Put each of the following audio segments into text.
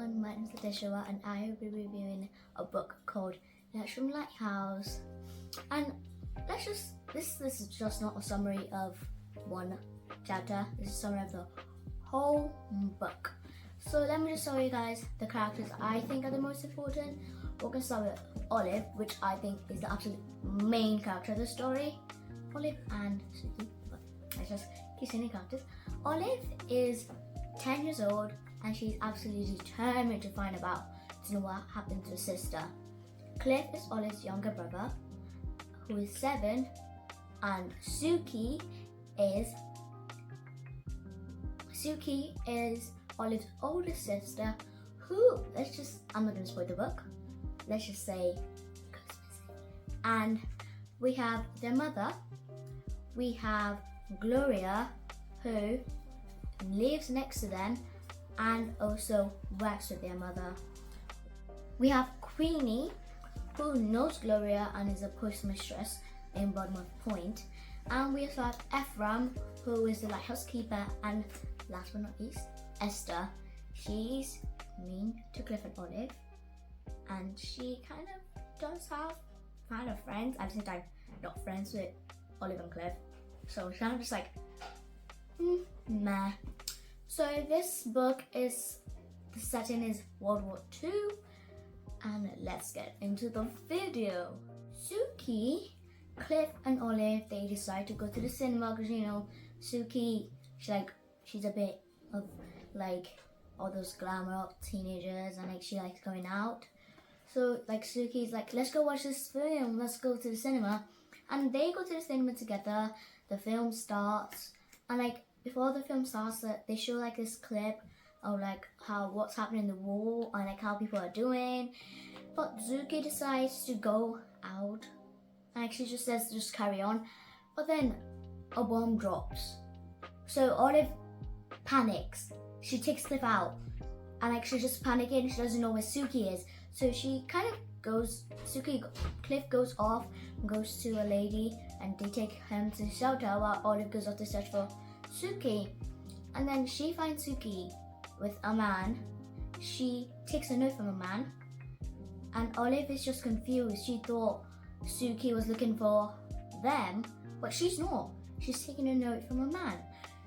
everyone, my name is Letitia and I will be reviewing a book called Lighthouse. And this is just not a summary of one chapter, this is a summary of the whole book. So let me just show you guys the characters I think are the most important. We're going to start with Olive, which I think is the absolute main character of the story. Olive and Suki, but I just keep saying characters. Olive is 10 years old and she's absolutely determined to find out to know what happened to her sister. Cliff is Olive's younger brother, who is 7, and Suki is Olive's older sister, who, I'm not going to spoil the book, let's just say goes missing. And we have their mother, we have Gloria, who lives next to them and also works with their mother. We have Queenie, who knows Gloria and is a postmistress in Bournemouth Point. And we also have Ephraim, who is the lighthouse keeper, and last but not least, Esther. She's mean to Cliff and Olive, and she kind of does have kind of friends. At the same time, not friends with Olive and Cliff. So she's kind of just like, meh. So this book the setting is World War II, and let's get into the video. Suki, Cliff and Olive, they decide to go to the cinema because, you know, Suki, she's a bit of like all those glamour up teenagers, and like she likes going out. So like Suki's like, let's go watch this film, let's go to the cinema. And they go to the cinema together, the film starts, and like before the film starts, they show like this clip of like what's happening in the war and like how people are doing. But Suki decides to go out, and like she just says just carry on. But then a bomb drops. So Olive panics. She takes Cliff out, and like she's just panicking. She doesn't know where Suki is. So she kind of Cliff goes off and goes to a lady, and they take him to shelter while Olive goes off to search for Suki. And then she finds Suki with a man. She takes a note from a man, and Olive is just confused. She thought Suki was looking for them, but she's not. She's taking a note from a man.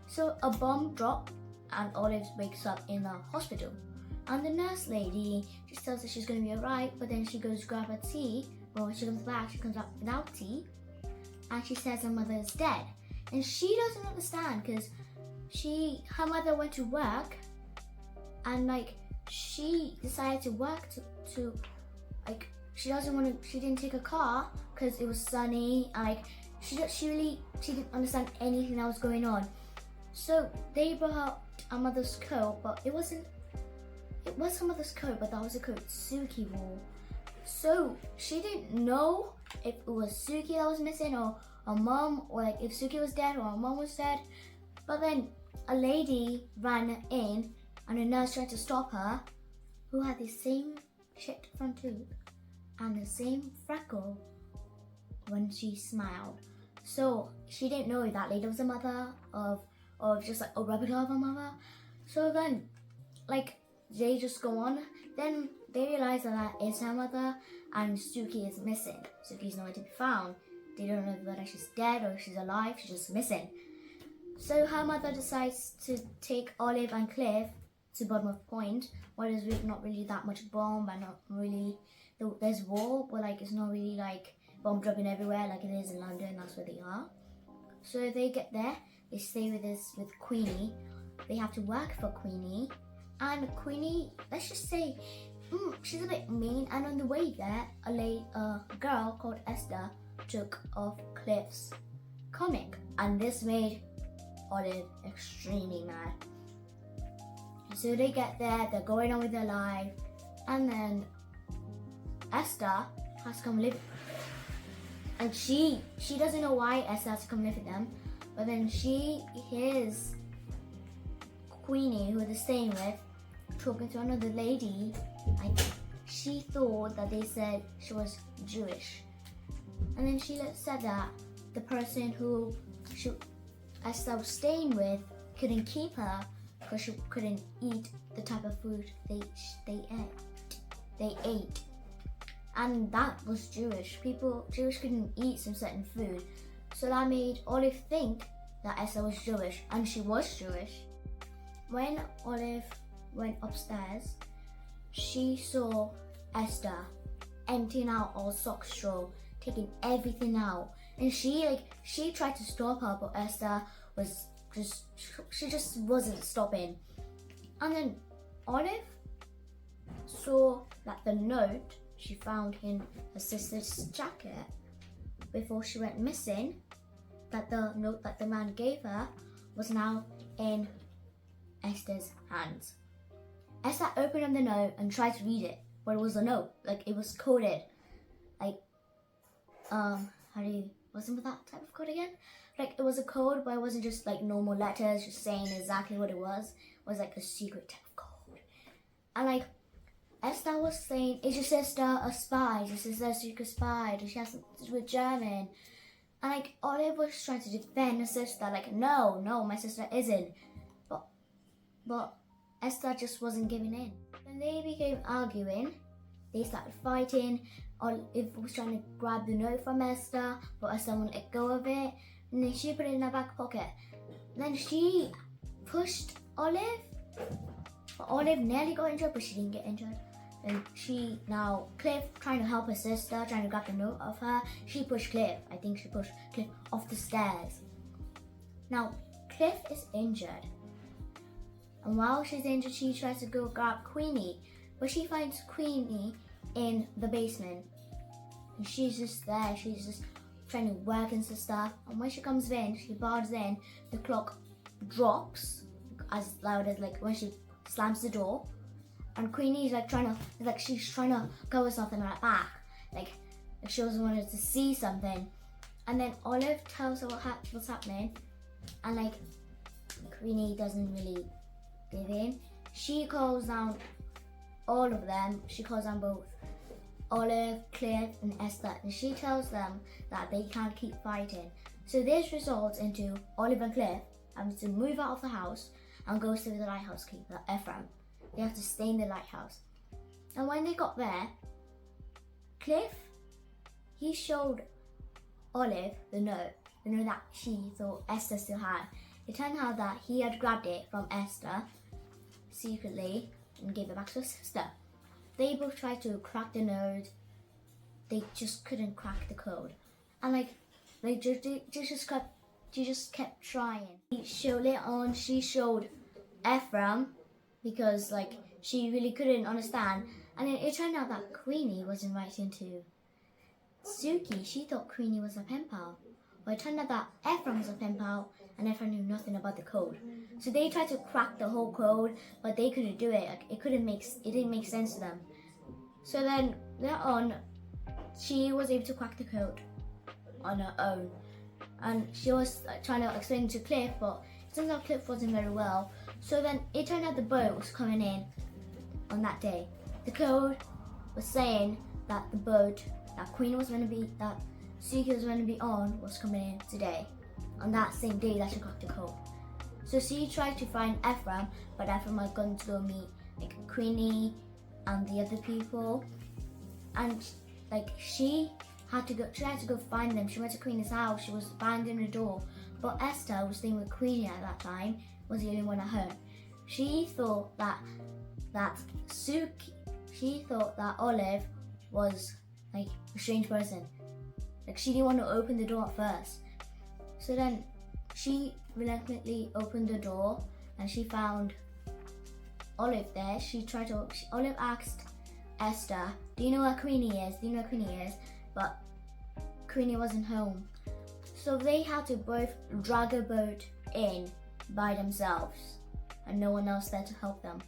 So a bomb dropped, and Olive wakes up in the hospital. And the nurse lady just tells her she's going to be alright, but then she goes to grab her tea. But when she comes back, she comes back without tea, and she says her mother is dead. And she doesn't understand because her mother went to work, and like she decided to work to like she didn't take a car because it was sunny, and like she didn't understand anything that was going on. So they brought her mother's coat, but it was her mother's coat, but that was a coat Suki wore. So she didn't know if it was Suki that was missing or her mom, or like if Suki was dead or her mom was dead. But then a lady ran in, and a nurse tried to stop her, who had the same chipped front tooth and the same freckle when she smiled. So she didn't know if that lady was the mother of just like a replica of her mother. So then like they just go on. Then they realize that is her mother, and Suki is missing. Suki's nowhere to be found. They don't know whether she's dead or if she's alive. She's just missing. So her mother decides to take Olive and Cliff to Bournemouth Point, where there's not really that much bomb, and not really there's war, but like it's not really like bomb dropping everywhere like it is in London. That's where they are. So they get there. They stay with Queenie. They have to work for Queenie. And Queenie, let's just say, she's a bit mean. And on the way there, a girl called Esther took off Cliff's comic. And this made Olive extremely mad. So they get there, they're going on with their life. And then Esther has to come live with them. And she doesn't know why Esther has to come live with them. But then she hears Queenie, who they're staying with, talking to another lady. She thought that they said she was Jewish. And then she said that the person who Esther was staying with couldn't keep her because she couldn't eat the type of food they ate. And that was Jewish. Jewish couldn't eat some certain food. So that made Olive think that Esther was Jewish, and she was Jewish. When Olive went upstairs, she saw Esther emptying out all socks straw, taking everything out. And she tried to stop her, but Esther just wasn't stopping. And then Olive saw that the note she found in her sister's jacket before she went missing, that the note that the man gave her was now in Esther's hands. Esther opened up the note and tried to read it, but it was a note, it was coded. What's that type of code again? It was a code, but it wasn't just normal letters, just saying exactly what it was. It was a secret type of code. And Esther was saying, is your sister a spy? Is your sister a secret spy? Does she have something to do with German? And Olive was trying to defend her sister, no, my sister isn't. But Esther just wasn't giving in. When they began arguing, they started fighting. Olive was trying to grab the note from Esther, but Esther wouldn't let go of it. And then she put it in her back pocket. Then she pushed Olive. But Olive nearly got injured, but she didn't get injured. And Cliff, trying to help her sister, trying to grab the note off her, she pushed Cliff. I think she pushed Cliff off the stairs. Now, Cliff is injured. And while she's injured, she tries to go grab Queenie. But she finds Queenie in the basement. And she's just there. She's just trying to work and stuff. And when she comes in, she barges in, the clock drops as loud as when she slams the door. And Queenie's she's trying to cover something on her back. She also wanted to see something. And then Olive tells her what's happening. And Queenie doesn't really give in. She calls down all of them. She calls down both Olive, Cliff, and Esther. And she tells them that they can't keep fighting. So this results into Olive and Cliff having to move out of the house and go to the lighthouse keeper, Ephraim. They have to stay in the lighthouse. And when they got there, Cliff, he showed Olive the note that she thought Esther still had. It turned out that he had grabbed it from Esther secretly and gave it back to her sister. They both tried to crack the note. They just couldn't crack the code. And they just kept trying. Later on, she showed Ephraim, because she really couldn't understand. And then it turned out that Queenie wasn't writing to Suki. She thought Queenie was a pen pal. But it turned out that Ephraim was a pen pal, and Ephraim knew nothing about the code. So they tried to crack the whole code, but they couldn't do it. It didn't make sense to them. So then later on, she was able to crack the code on her own. And she was trying to explain to Cliff, but it turns out Cliff wasn't very well. So then it turned out the boat was coming in on that day. The code was saying that the boat that Suki was going to be on was coming in today, on that same day that she got the code. So she tried to find Ephraim, but Ephraim had gone to go meet Queenie and the other people. And she had to go find them. She went to Queenie's house. She was banging the door. But Esther was staying with Queenie at that time, was the only one at home. She thought that Olive was a strange person. She didn't want to open the door at first. So then she reluctantly opened the door and she found Olive there. Olive asked Esther, do you know where Queenie is? But Queenie wasn't home. So they had to both drag a boat in by themselves and no one else there to help them.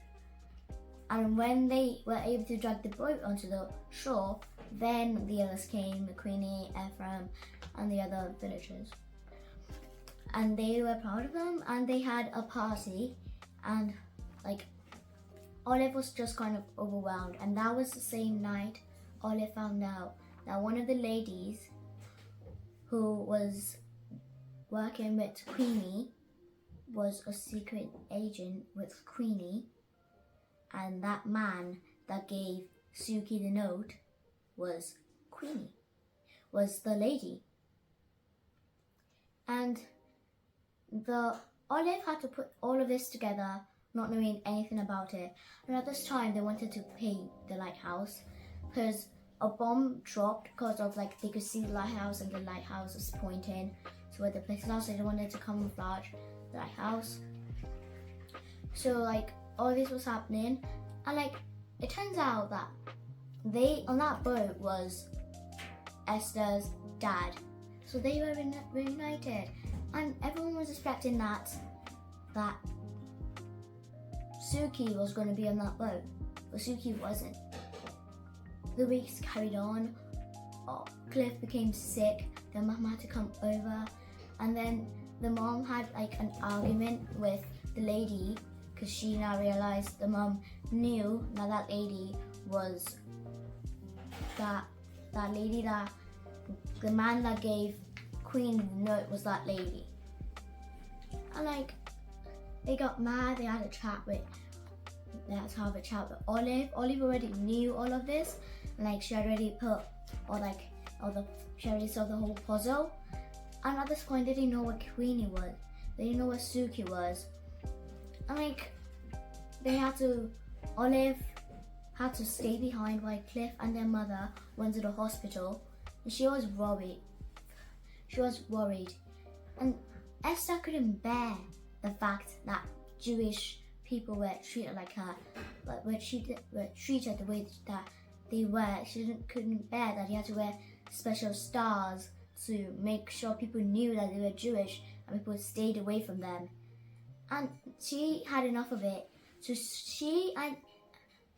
And when they were able to drag the boat onto the shore, then the others came, Queenie, Ephraim, and the other villagers. And they were proud of them, and they had a party, and Olive was just kind of overwhelmed. And that was the same night Olive found out that one of the ladies who was working with Queenie was a secret agent with Queenie, and that man that gave Suki the note was Queenie, was the lady. And the Olive had to put all of this together, not knowing anything about it. And at this time, they wanted to paint the lighthouse because a bomb dropped because of like they could see the lighthouse and the lighthouse was pointing to where the place was. So they wanted to camouflage the lighthouse. So like all this was happening, and like it turns out that they on that boat was Esther's dad. So they were reunited, and everyone was expecting that Suki was going to be on that boat, but Suki wasn't. The weeks carried on. Cliff became sick. Their mum had to come over, and then the mom had like an argument with the lady because she now realized the mum knew that lady was that lady that the man that gave Queen the note was that lady. And like they got mad. They had a chat with Olive. Olive already knew all of this. Like she already put she already saw the whole puzzle. And at this point they didn't know what Queenie was. They didn't know what Suki was. And like Olive had to stay behind while Cliff and their mother went to the hospital. And she was worried. And Esther couldn't bear the fact that Jewish people were treated like her, were treated the way that they were. She couldn't bear that he had to wear special stars to make sure people knew that they were Jewish and people stayed away from them. And she had enough of it. So she and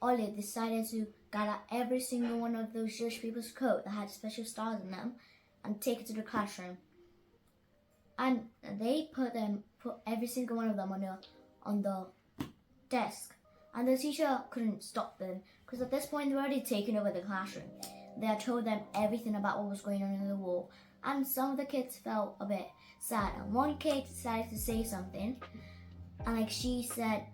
Olive decided to gather every single one of those Jewish people's coat that had special stars in them and take it to the classroom. And they put every single one of them on the desk. And the teacher couldn't stop them because at this point they were already taken over the classroom. They had told them everything about what was going on in the war. And some of the kids felt a bit sad. And one kid decided to say something. And like she said,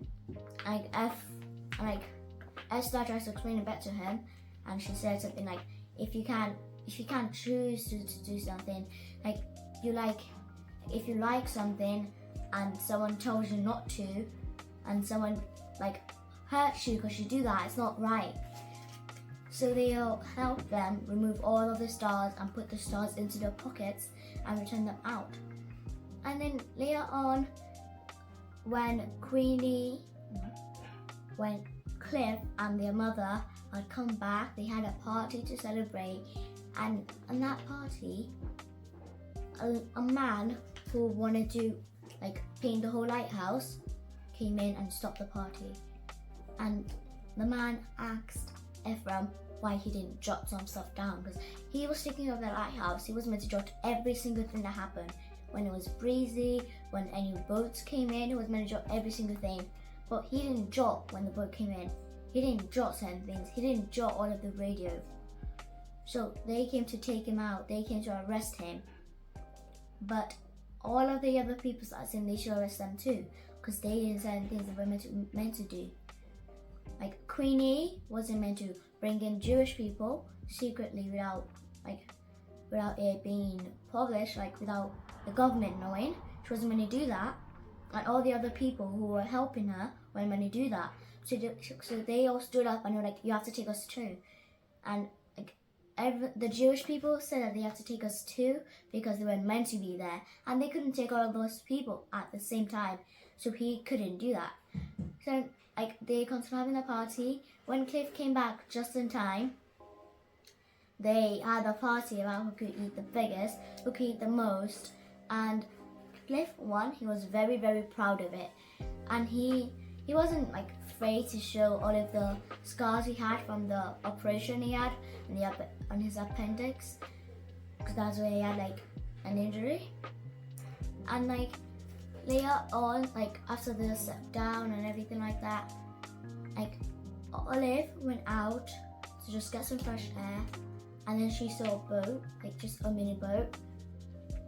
Esther tries to explain it back to him. And she said something like, if you can't choose to do something, if you like something and someone tells you not to, and someone like hurts you because you do that, it's not right. So they'll help them remove all of the stars and put the stars into their pockets and return them out. And then later on, when Cliff and their mother had come back, they had a party to celebrate, and on that party, a man who wanted to paint the whole lighthouse came in and stopped the party. And the man asked Ephraim why he didn't jot some stuff down, because he was thinking of the lighthouse. He was meant to jot every single thing that happened. When it was breezy, when any boats came in, he was meant to jot every single thing. But he didn't jot when the boat came in. He didn't jot certain things. He didn't jot all of the radio. So they came to take him out. They came to arrest him. But all of the other people started saying they should arrest them too, because they did certain things they were meant to do. Like Queenie wasn't meant to bring in Jewish people secretly without it being published, without the government knowing. She wasn't meant to do that. And all the other people who were helping her weren't meant to do that. So they all stood up and were like, you have to take us too. And the Jewish people said that they have to take us too because they weren't meant to be there. And they couldn't take all of those people at the same time. So he couldn't do that. So they continued having a party. When Cliff came back just in time, they had a party about who could eat the biggest, who could eat the most. And Cliff won. He was very, very proud of it. And he wasn't afraid to show all of the scars he had from the operation he had on his appendix, because that's where he had an injury. And later on, after they sat down and everything like that, Olive went out to just get some fresh air, and then she saw a boat, just a mini boat,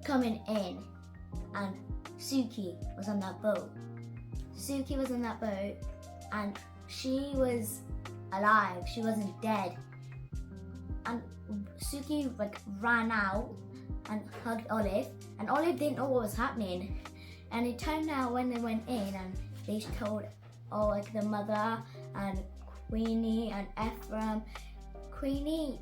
coming in, and Suki was on that boat. Suki was on that boat and she was alive. She wasn't dead. And Suki like ran out and hugged Olive, and Olive didn't know what was happening. And it turned out when they went in and they told like the mother and Queenie and Ephraim. Queenie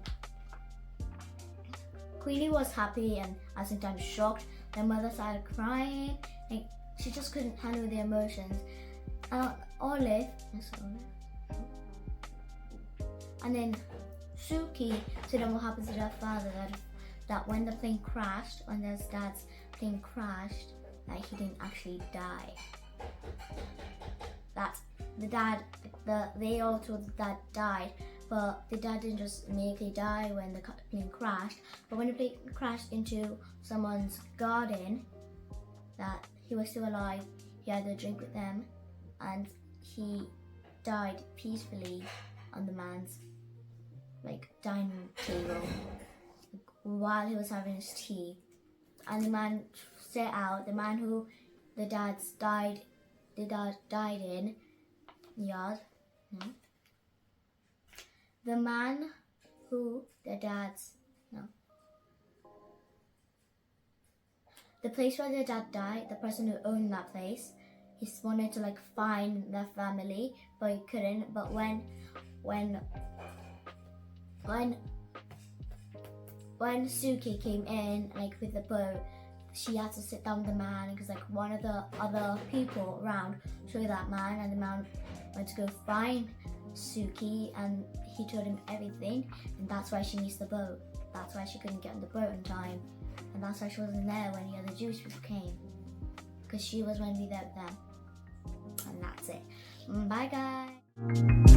was happy and at the same time shocked. Their mother started crying. Like, she just couldn't handle the emotions. Olive, and then Suki told them what happened to their father, that when the plane crashed, when their dad's plane crashed, that he didn't actually die. That the dad, they all thought the dad died, but the dad didn't just immediately die when the plane crashed, but when the plane crashed into someone's garden, that he was still alive, he had a drink with them, and he died peacefully on the man's dining table while he was having his tea. And the man set out, the man who the dad died in yard. No. The man who the place where the dad died, the person who owned that place, he wanted to find their family, but he couldn't. But when Suki came in with the boat, she had to sit down with the man because one of the other people around showed that man, and the man went to go find Suki and he told him everything, and that's why she missed the boat. That's why she couldn't get on the boat in time, and that's why she wasn't there when the other Jewish people came, because she was meant to be there with them. And that's it. Bye guys.